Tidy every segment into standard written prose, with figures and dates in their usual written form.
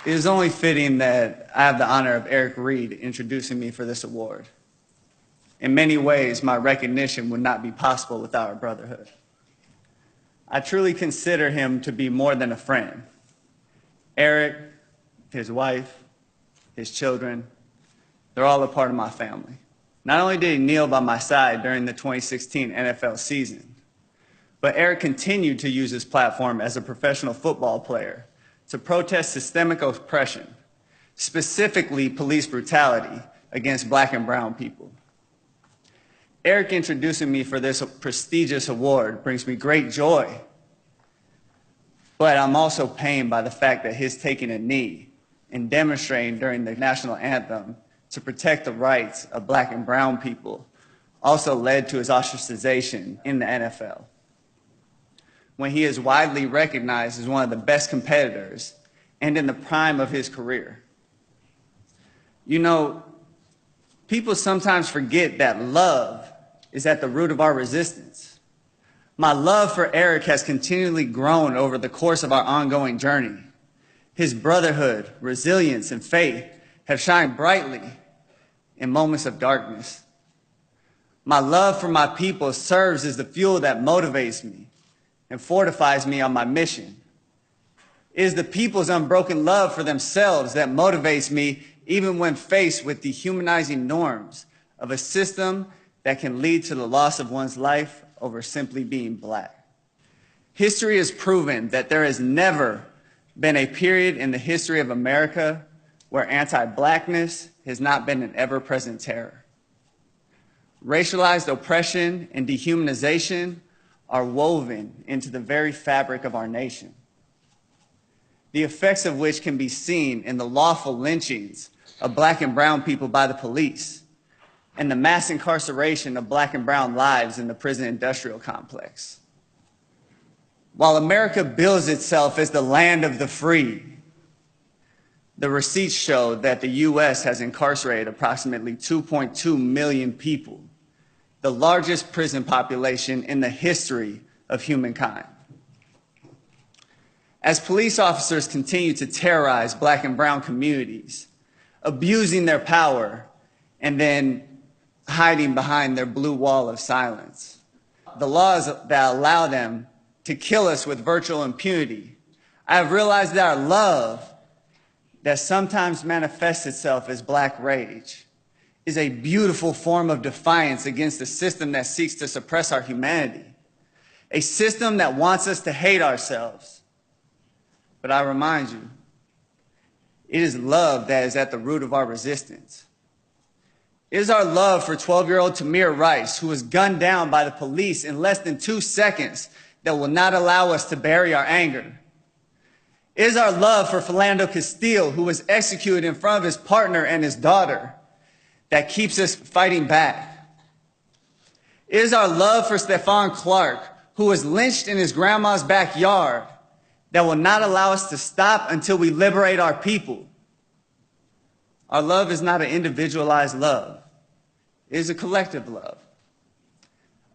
It is only fitting that I have the honor of Eric Reed introducing me for this award. In many ways, my recognition would not be possible without our brotherhood. I truly consider him to be more than a friend. Eric, his wife, his children, they're all a part of my family. Not only did he kneel by my side during the 2016 NFL season, but Eric continued to use his platform as a professional football player to protest systemic oppression, specifically police brutality against Black and brown people. Eric introducing me for this prestigious award brings me great joy, but I'm also pained by the fact that his taking a knee and demonstrating during the national anthem to protect the rights of Black and brown people also led to his ostracization in the NFL, when he is widely recognized as one of the best competitors and in the prime of his career. You know, people sometimes forget that love is at the root of our resistance. My love for Eric has continually grown over the course of our ongoing journey. His brotherhood, resilience, and faith have shined brightly in moments of darkness. My love for my people serves as the fuel that motivates me and fortifies me on my mission. It is the people's unbroken love for themselves that motivates me even when faced with dehumanizing norms of a system that can lead to the loss of one's life over simply being Black. History has proven that there has never been a period in the history of America where anti-Blackness has not been an ever-present terror. Racialized oppression and dehumanization are woven into the very fabric of our nation, the effects of which can be seen in the lawful lynchings of Black and brown people by the police and the mass incarceration of Black and brown lives in the prison industrial complex. While America bills itself as the land of the free, the receipts show that the U.S. has incarcerated approximately 2.2 million people, the largest prison population in the history of humankind. As police officers continue to terrorize Black and brown communities, abusing their power and then hiding behind their blue wall of silence, the laws that allow them to kill us with virtual impunity, I have realized that our love, that sometimes manifests itself as Black rage, is a beautiful form of defiance against a system that seeks to suppress our humanity, a system that wants us to hate ourselves. But I remind you, it is love that is at the root of our resistance. It is our love for 12-year-old Tamir Rice, who was gunned down by the police in less than 2 seconds, that will not allow us to bury our anger. It is our love for Philando Castile, who was executed in front of his partner and his daughter, that keeps us fighting back. It is our love for Stephon Clark, who was lynched in his grandma's backyard, that will not allow us to stop until we liberate our people. Our love is not an individualized love. It is a collective love.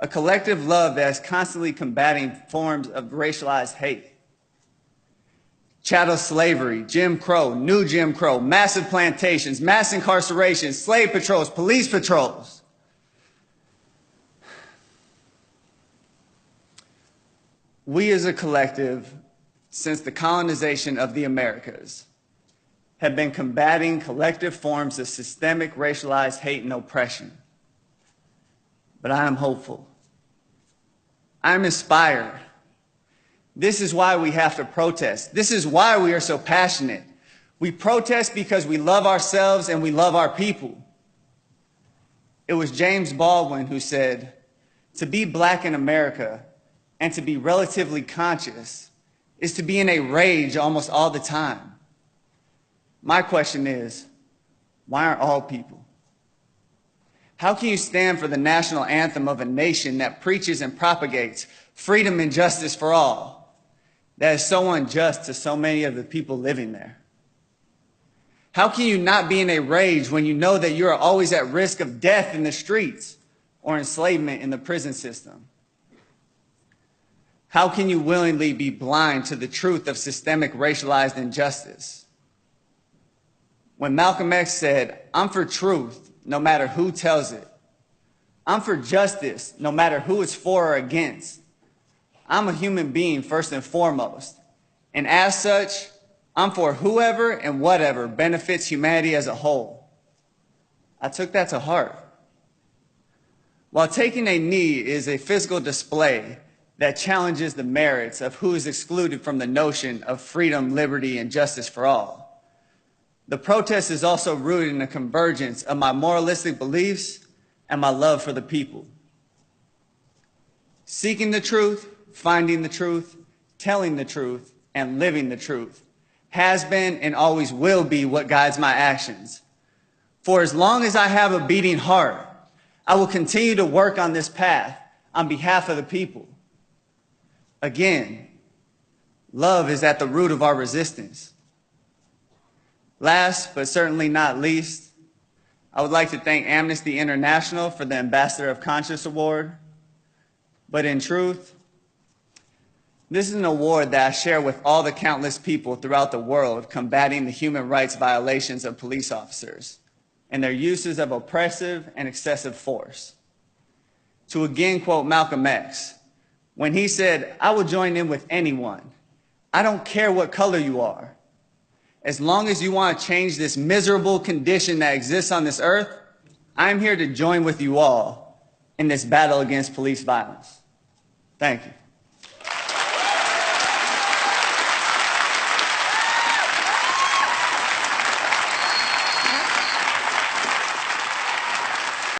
A collective love that is constantly combating forms of racialized hate. Chattel slavery, Jim Crow, new Jim Crow, massive plantations, mass incarceration, slave patrols, police patrols. We as a collective, since the colonization of the Americas, have been combating collective forms of systemic racialized hate and oppression. But I am hopeful. I am inspired. This is why we have to protest. This is why we are so passionate. We protest because we love ourselves and we love our people. It was James Baldwin who said, "To be Black in America and to be relatively conscious is to be in a rage almost all the time." My question is, why aren't all people? How can you stand for the national anthem of a nation that preaches and propagates freedom and justice for all, that is so unjust to so many of the people living there? How can you not be in a rage when you know that you are always at risk of death in the streets or enslavement in the prison system? How can you willingly be blind to the truth of systemic racialized injustice? when Malcolm X said, "I'm for truth, no matter who tells it. I'm for justice, no matter who it's for or against. I'm a human being first and foremost, and as such, I'm for whoever and whatever benefits humanity as a whole." I took that to heart. While taking a knee is a physical display that challenges the merits of who is excluded from the notion of freedom, liberty, and justice for all, the protest is also rooted in a convergence of my moralistic beliefs and my love for the people. Seeking the truth, finding the truth, telling the truth, and living the truth has been and always will be what guides my actions. For as long as I have a beating heart, I will continue to work on this path on behalf of the people. Again, love is at the root of our resistance. Last, but certainly not least, I would like to thank Amnesty International for the Ambassador of Conscience Award. But in truth, this is an award that I share with all the countless people throughout the world combating the human rights violations of police officers and their uses of oppressive and excessive force. To again quote Malcolm X, when he said, "I will join in with anyone. I don't care what color you are. As long as you want to change this miserable condition that exists on this earth, I'm here to join with you all in this battle against police violence." Thank you.